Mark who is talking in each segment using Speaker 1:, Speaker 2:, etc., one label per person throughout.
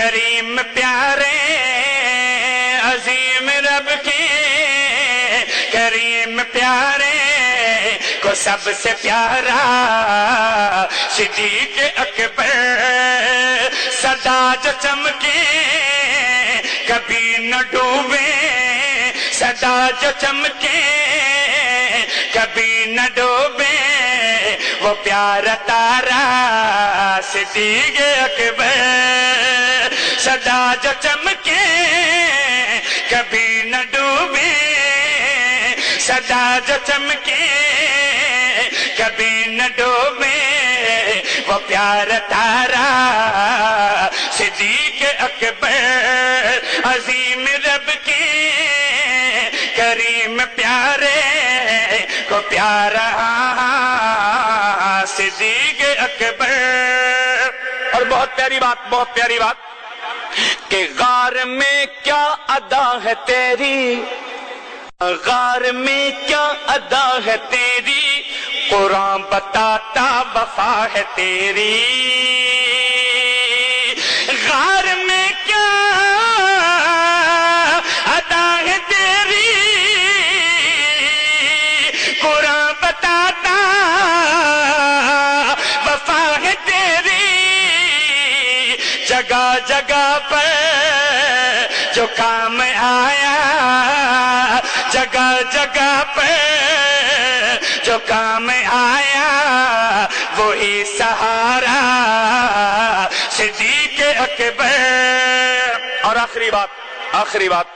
Speaker 1: کریم پیارے عظیم رب کے کریم پیارے کو سب سے پیارا صدیق اکبر صدا جو چمکے کبھی نہ ڈوبے صدا جو چمکے کبھی نہ ڈوبے وہ پیارا تارا صدیق اکبر صدا جو چمکے کبھی نہ ڈوبے صدا جو چمکے کبھی نہ ڈوبے وہ پیارا تارا صدیق اکبر عظیم رب کے کریم پیارے کو پیارا صدیق اکبر۔ اور بہت پیاری بات کہ غار میں کیا ادا ہے تیری، غار میں کیا ادا ہے تیری، قرآن بتاتا وفا ہے تیری، غار میں کیا ادا ہے تیری، قرآن بتاتا وفا ہے تیری، جگہ جگہ پر جو کام آیا، جگہ جگہ پر جو کام آیا وہی سہارا صدیق اکبر۔ اور آخری بات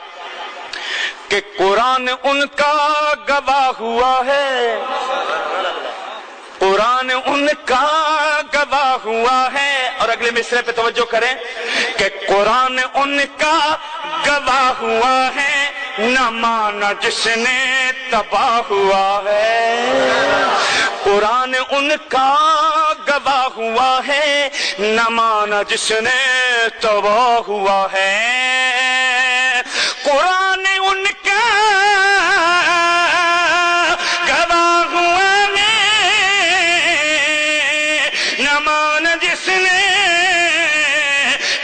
Speaker 1: کہ قرآن ان کا گواہ ہوا ہے، قرآن ان کا گواہ ہوا ہے۔ اور اگلے مصرے پہ توجہ کریں کہ قرآن ان کا گواہ ہوا ہے، نہ مانا جس نے تباہ ہوا ہے، قرآن ان کا گواہ ہوا ہے، نہ مانا جس نے تباہ ہوا ہے، قرآن ان کا گواہ ہوا ہے، نہ مانا جس نے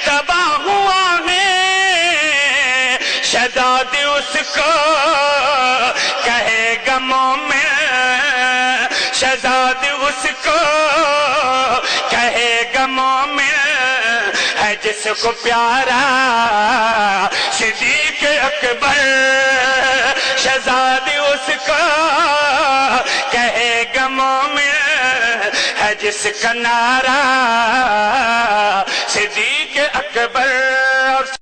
Speaker 1: تباہ ہوا ہے، شداد اس کو کہے گا مومن، شہزاد اس کو کہے گا مومن، ہے جس کو پیارا صدیق اکبر، شہزاد اس کو کہے گا مومن، ہے جس کا نعرہ صدیق اکبر۔